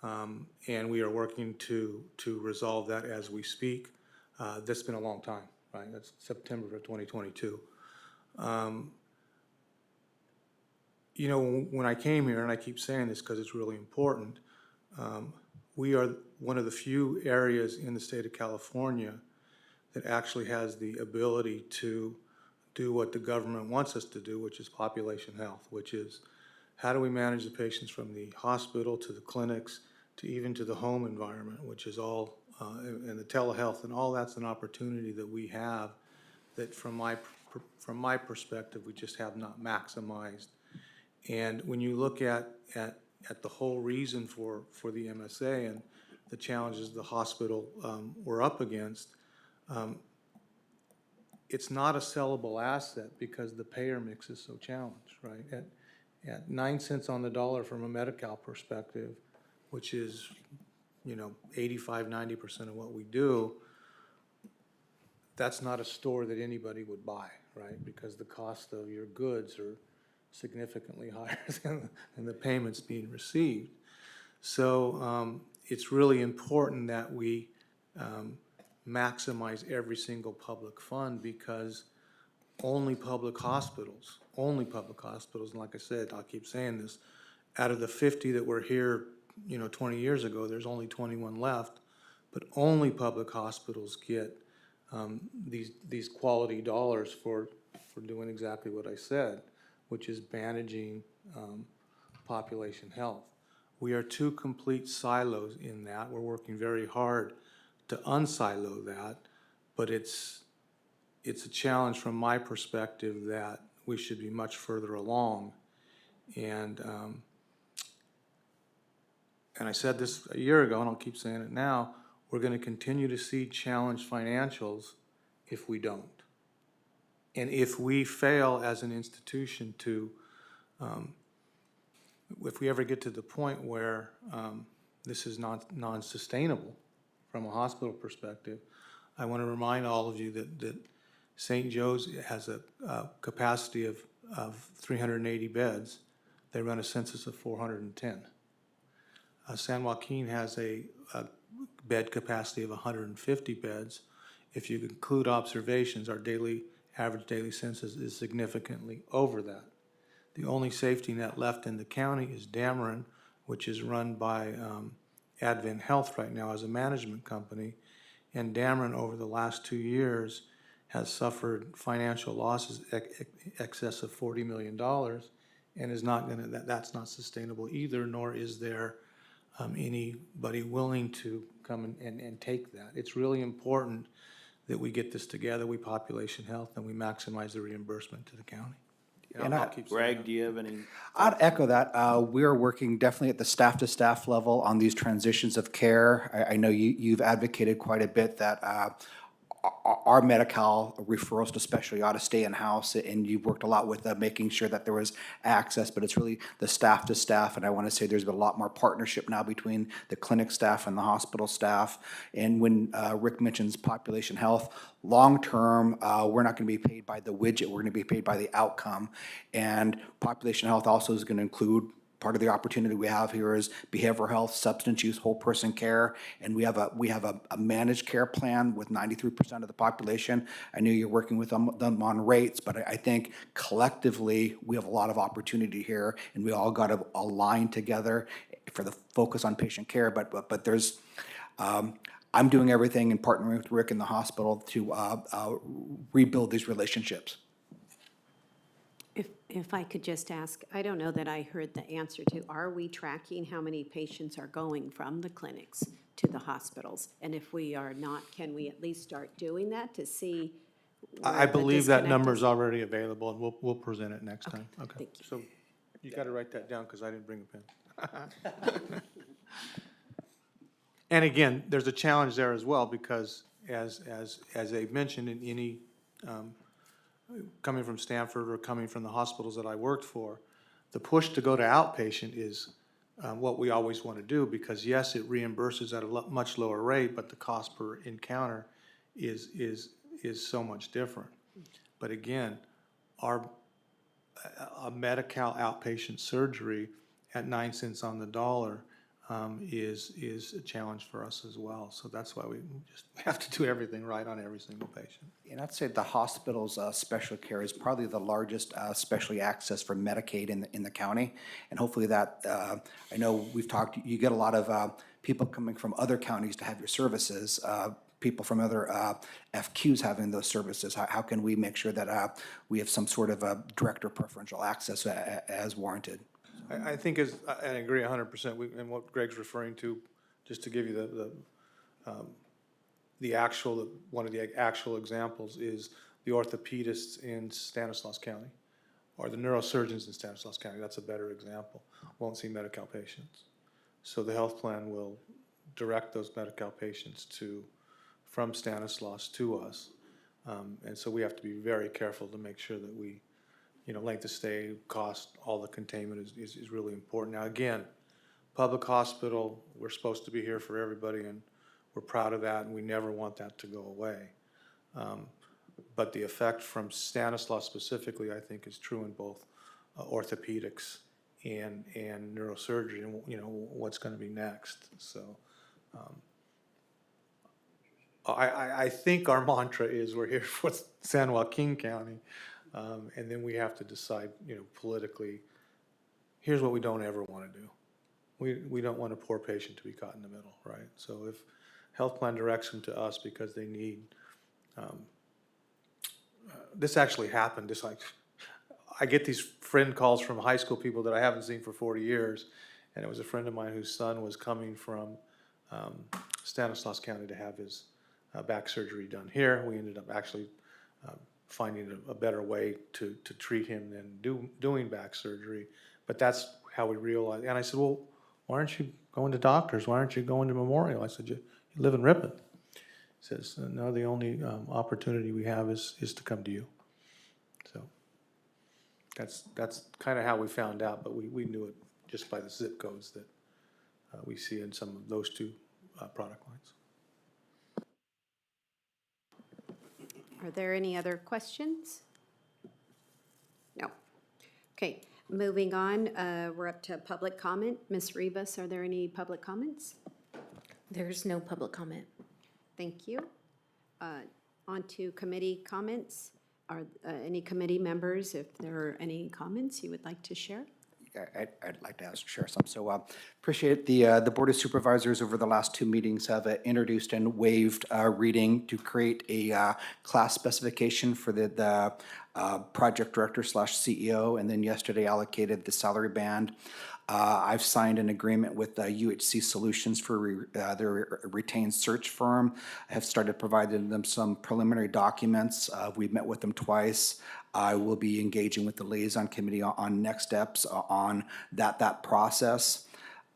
And we are working to resolve that as we speak. That's been a long time, right? That's September of 2022. When I came here, and I keep saying this because it's really important, we are one of the few areas in the state of California that actually has the ability to do what the government wants us to do, which is population health, which is how do we manage the patients from the hospital to the clinics to even to the home environment, which is all, and the telehealth, and all that's an opportunity that we have that from my perspective, we just have not maximized. And when you look at the whole reason for the MSA and the challenges the hospital were up against, it's not a sellable asset because the payer mix is so challenged, right? At 9 cents on the dollar from a Medi-Cal perspective, which is, 85–90% of what we do, that's not a store that anybody would buy, right? Because the cost of your goods are significantly higher than the payments being received. So it's really important that we maximize every single public fund, because only public hospitals, and like I said, I'll keep saying this, out of the 50 that were here, 20 years ago, there's only 21 left, but only public hospitals get these quality dollars for doing exactly what I said, which is managing population health. We are two complete silos in that. We're working very hard to unsilo that, but it's a challenge from my perspective that we should be much further along. And I said this a year ago, and I'll keep saying it now, we're gonna continue to see challenged financials if we don't. And if we fail as an institution to, if we ever get to the point where this is non-sustainable from a hospital perspective, I want to remind all of you that St. Joe's has a capacity of 380 beds. They run a census of 410. San Joaquin has a bed capacity of 150 beds. If you include observations, our average daily census is significantly over that. The only safety net left in the county is Dameron, which is run by Advent Health right now as a management company. And Dameron, over the last 2 years, has suffered financial losses excess of $40 million, and is not going to. That's not sustainable either. Nor is there anybody willing to come and take that. It's really important that we get this together. We population health, and we maximize the reimbursement to the county. And I'll keep saying Greg, that. do you have any? I'd echo that. We're working definitely at the staff-to-staff level on these transitions of care. I know you've advocated quite a bit that our Medi-Cal referrals to specialty ought to stay in-house, and you've worked a lot with making sure that there was access, but it's really the staff to staff, and I want to say there's been a lot more partnership now between the clinic staff and the hospital staff. And when Rick mentions population health, long-term, we're not going to be paid by the widget, we're going to be paid by the outcome. And population health also is going to include part of the opportunity we have here is behavioral health, substance use, whole person care, and we have a managed care plan with 93% of the population. I know you're working with them on rates, but I think collectively we have a lot of opportunity here, and we all got to align together for the focus on patient care. But there's I'm doing everything and partnering with Rick in the hospital to rebuild these relationships. If I could just ask, I don't know that I heard the answer to, are we tracking how many patients are going from the clinics to the hospitals? And if we are not, can we at least start doing that to see where I the believe that disconnect number is? is already available, and we'll present it next time. Okay. thank you. So you gotta write that down, because I didn't bring a pen. And again, there's a challenge there as well, because as they've mentioned, in any, coming from Stanford or coming from the hospitals that I worked for, the push to go to outpatient is what we always want to do, because yes, it reimburses at a much lower rate, but the cost per encounter is so much different. But again, a Medi-Cal outpatient surgery at 9 cents on the dollar is a challenge for us as well. So that's why we just have to do everything right on every single patient. And I'd say the hospital's specialty care is probably the largest specialty access for Medicaid in the county. And hopefully that, I know we've talked, you get a lot of people coming from other counties to have your services, people from other FQs having those services. How can we make sure that we have some sort of direct or preferential access as warranted? I think I agree 100%, and what Greg's referring to, just to give you one of the actual examples is the orthopedists in Stanislaus County, or the neurosurgeons in Stanislaus County. That's a better example. Won't see Medi-Cal patients. So the health plan will direct those Medi-Cal patients from Stanislaus to us. And so we have to be very careful to make sure that we, length of stay, cost, all the containment is really important. Now, again, public hospital, we're supposed to be here for everybody, and we're proud of that, and we never want that to go away. But the effect from Stanislaus specifically, I think, is true in both orthopedics and neurosurgery, and what's going to be next. So I think our mantra is we're here for San Joaquin County. And then we have to decide, politically, here's what we don't ever want to do. We don't want a poor patient to be caught in the middle, right? So if health plan directs them to us because they need, this actually happened, I get these friend calls from high school people that I haven't seen for 40 years, and it was a friend of mine whose son was coming from Stanislaus County to have his back surgery done here. We ended up actually finding a better way to treat him than doing back surgery. But that's how we realized. And I said, well, why aren't you going to doctors? Why aren't you going to Memorial? I said, you live in Ripon. He says, no, the only opportunity we have is to come to you. So that's kind of how we found out, but we knew it just by the zip codes that we see in some of those two product lines. Are there any other questions? No. Okay, moving on, we're up to public comment. Ms. Rivas, are there any public comments? There's no public comment. Thank you. On to committee comments. Are any committee members, if there are any comments you would like to share? I'd like to share some. So appreciate the Board of Supervisors over the last two meetings have introduced and waived reading to create a class specification for the project director / CEO, and then yesterday allocated the salary band. I've signed an agreement with UHC Solutions for their retained search firm. I have started providing them some preliminary documents. We've met with them twice. I will be engaging with the liaison committee on next steps on that process.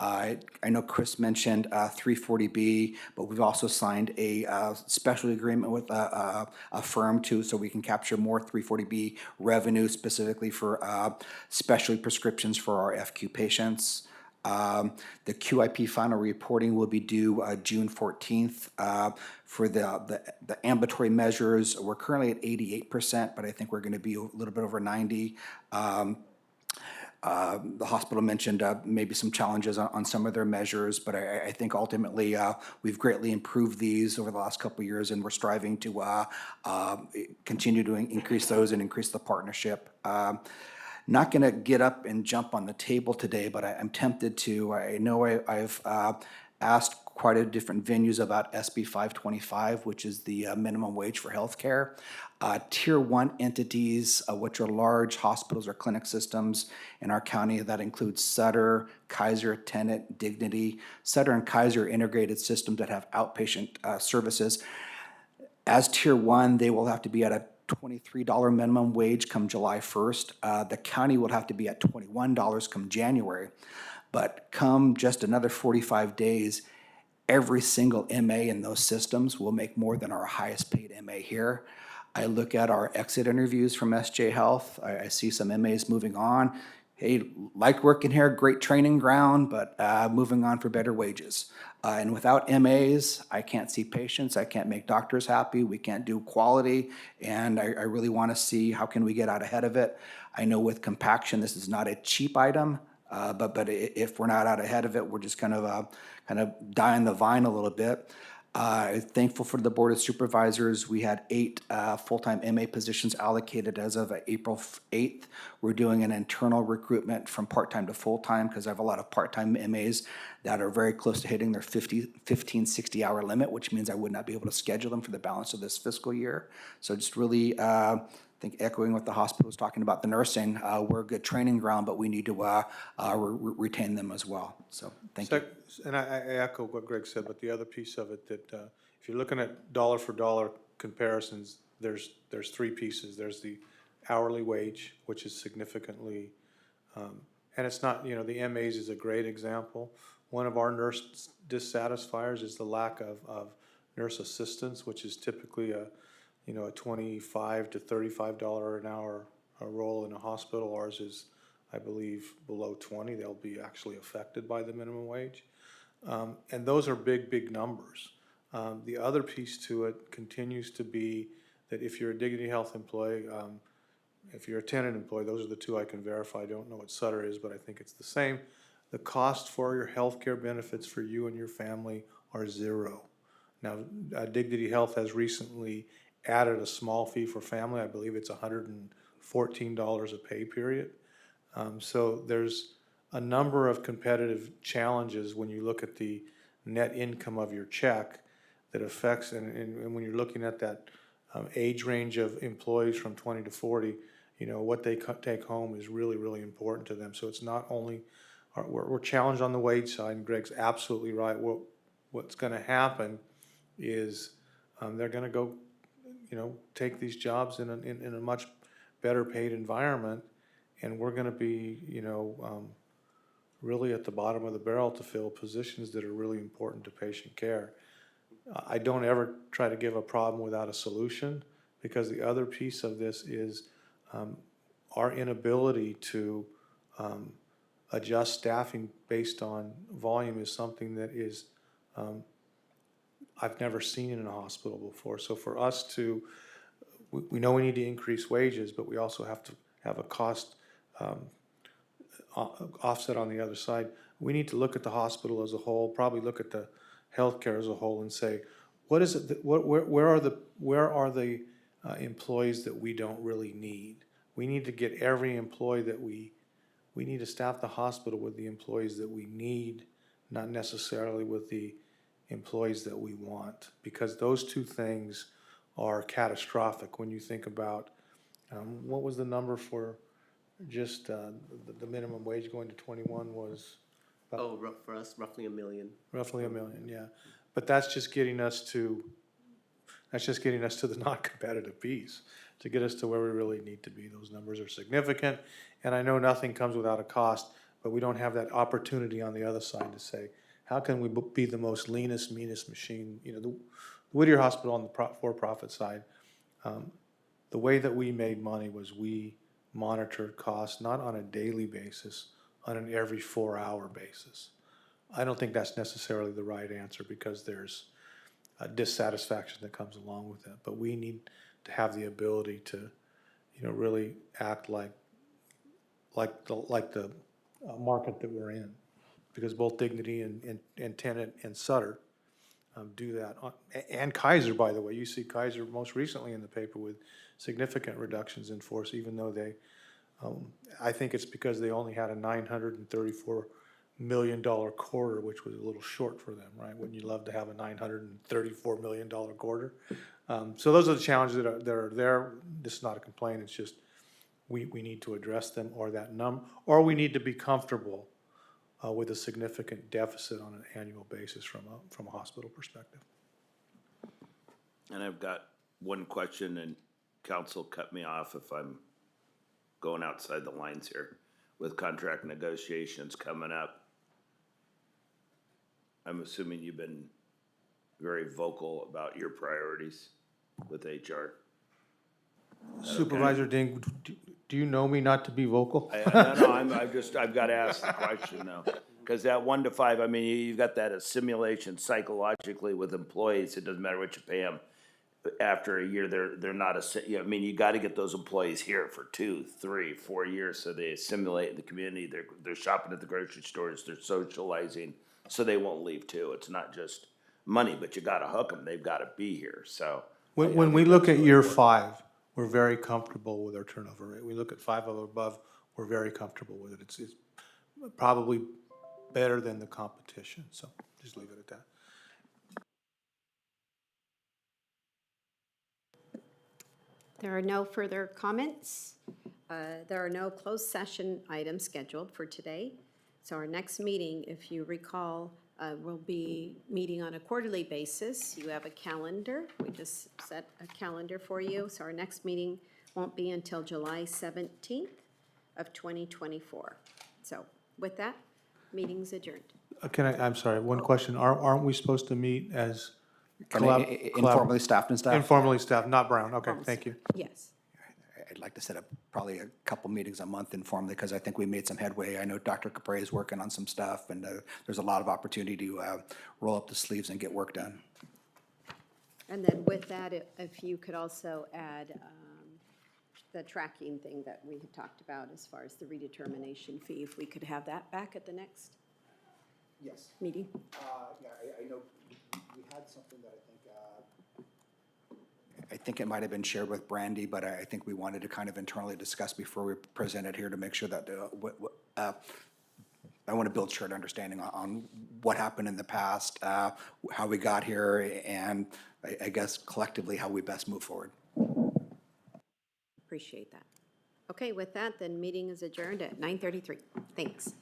I know Chris mentioned 340B, but we've also signed a specialty agreement with a firm too, so we can capture more 340B revenue specifically for specialty prescriptions for our FQ patients. The QIP final reporting will be due June 14th. For the ambulatory measures, we're currently at 88%, but I think we're going to be a little bit over 90. The hospital mentioned maybe some challenges on some of their measures, but I think ultimately we've greatly improved these over the last couple of years, and we're striving to continue to increase those and increase the partnership. Not going to get up and jump on the table today, but I'm tempted to. I know I've asked quite a different venues about SB 525, which is the minimum wage for healthcare. Tier 1 entities, which are large hospitals or clinic systems in our county, that includes Sutter, Kaiser, Tenet, Dignity. Sutter and Kaiser integrated systems that have outpatient services. As Tier 1, they will have to be at a $23 minimum wage come July 1st. The county will have to be at $21 come January. But come just another 45 days, every single MA in those systems will make more than our highest paid MA here. I look at our exit interviews from SJ Health. I see some MAs moving on. Hey, like working here, great training ground, but moving on for better wages. And without MAs, I can't see patients, I can't make doctors happy, we can't do quality, and I really want to see how can we get out ahead of it. I know with compaction, this is not a cheap item, but if we're not out ahead of it, we're just kind of dying the vine a little bit. Thankful for the Board of Supervisors. We had 8 full-time MA positions allocated as of April 8th. We're doing an internal recruitment from part-time to full-time because I have a lot of part-time MAs that are very close to hitting their 15, 60-hour limit, which means I would not be able to schedule them for the balance of this fiscal year. So just really, I think echoing what the hospital was talking about, the nursing, we're a good training ground, but we need to retain them as well. So thank you. And I echo what Greg said, but the other piece of it that if you're looking at dollar for dollar comparisons, there's 3 pieces. There's the hourly wage, which is significantly, and it's not, the MAs is a great example. One of our nurse dissatisfiers is the lack of nurse assistants, which is typically a $25 to $35 an hour role in a hospital. Ours is, I believe, below 20. They'll be actually affected by the minimum wage. And those are big numbers. The other piece to it continues to be that if you're a Dignity Health employee, if you're a Tenet employee, those are the 2 I can verify. I don't know what Sutter is, but I think it's the same. The cost for your health care benefits for you and your family are 0. Now, Dignity Health has recently added a small fee for family. I believe it's $114 a pay period. So there's a number of competitive challenges when you look at the net income of your check that affects, and when you're looking at that age range of employees from 20 to 40, what they take home is really important to them. So it's not only, we're challenged on the wage side, and Greg's absolutely right. What's going to happen is they're going to go, take these jobs in a much better paid environment, and we're going to be, really at the bottom of the barrel to fill positions that are really important to patient care. I don't ever try to give a problem without a solution, because the other piece of this is our inability to adjust staffing based on volume is something that is I've never seen in a hospital before. So for us to, we know we need to increase wages, but we also have to have a cost offset on the other side. We need to look at the hospital as a whole, probably look at the healthcare as a whole, and say, what is it? Where are the employees that we don't really need? We need to get every employee that we need to staff the hospital with the employees that we need, not necessarily with the employees that we want, because those 2 things are catastrophic when you think about what was the number for just the minimum wage going to 21 was For us, roughly $1 million. roughly $1 million, yeah. But that's just getting us to the not competitive piece, to get us to where we really need to be. Those numbers are significant, and I know nothing comes without a cost, but we don't have that opportunity on the other side to say, how can we be the most leanest, meanest machine? You know, the Whittier Hospital on the for-profit side, the way that we made money was we monitored costs not on a daily basis, on an every 4-hour basis. I don't think that's necessarily the right answer because there's a dissatisfaction that comes along with that. But we need to have the ability to, you know, really act like the market that we're in, because both Dignity and Tenet and Sutter do that. And Kaiser, by the way, you see Kaiser most recently in the paper with significant reductions in force, even though they, I think it's because they only had a $934 million quarter, which was a little short for them, right? Wouldn't you love to have a $934 million quarter? So those are the challenges that are there. This is not a complaint. It's just we need to address them, or or we need to be comfortable with a significant deficit on an annual basis from a hospital perspective. And I've got one question, and council cut me off if I'm going outside the lines here. With contract negotiations coming up, I'm assuming you've been very vocal about your priorities with HR. Supervisor Ding, do you know me not to be vocal? I've got to ask the question now. Because that 1 to 5, I mean, you've got that assimilation psychologically with employees. It doesn't matter what you pay them. After a year, they're not I mean, you got to get those employees here for 2, 3, 4 years so they assimilate in the community. They're shopping at the grocery stores. They're socializing, so they won't leave too. It's not just money, but you got to hook them. They've got to be here. So When we look at year 5, we're very comfortable with our turnover rate. We look at 5 or above, we're very comfortable with it. It's probably better than the competition. So just leave it at that. There are no further comments. There are no closed session items scheduled for today. So our next meeting, if you recall, will be meeting on a quarterly basis. You have a calendar. We just set a calendar for you. So our next meeting won't be until July 17th of 2024. So with that, meeting's adjourned. I'm sorry, one question. Aren't we supposed to meet as Informally staffed and staff? informally staffed, not Brown? Okay, thank you. Yes. I'd like to set up probably a couple meetings a month informally, because I think we made some headway. I know Dr. Capre is working on some stuff, and there's a lot of opportunity to roll up the sleeves and get work done. And then with that, if you could also add the tracking thing that we had talked about as far as the redetermination fee, if we could have that back at the next Yes. meeting. Yeah, I know we had something that I think it might have been shared with Brandy, but I think we wanted to kind of internally discuss before we present it here to make sure that I want to build shared understanding on what happened in the past, how we got here, and I guess collectively how we best move forward. Appreciate that. Okay, with that, then meeting is adjourned at 9:33. Thanks.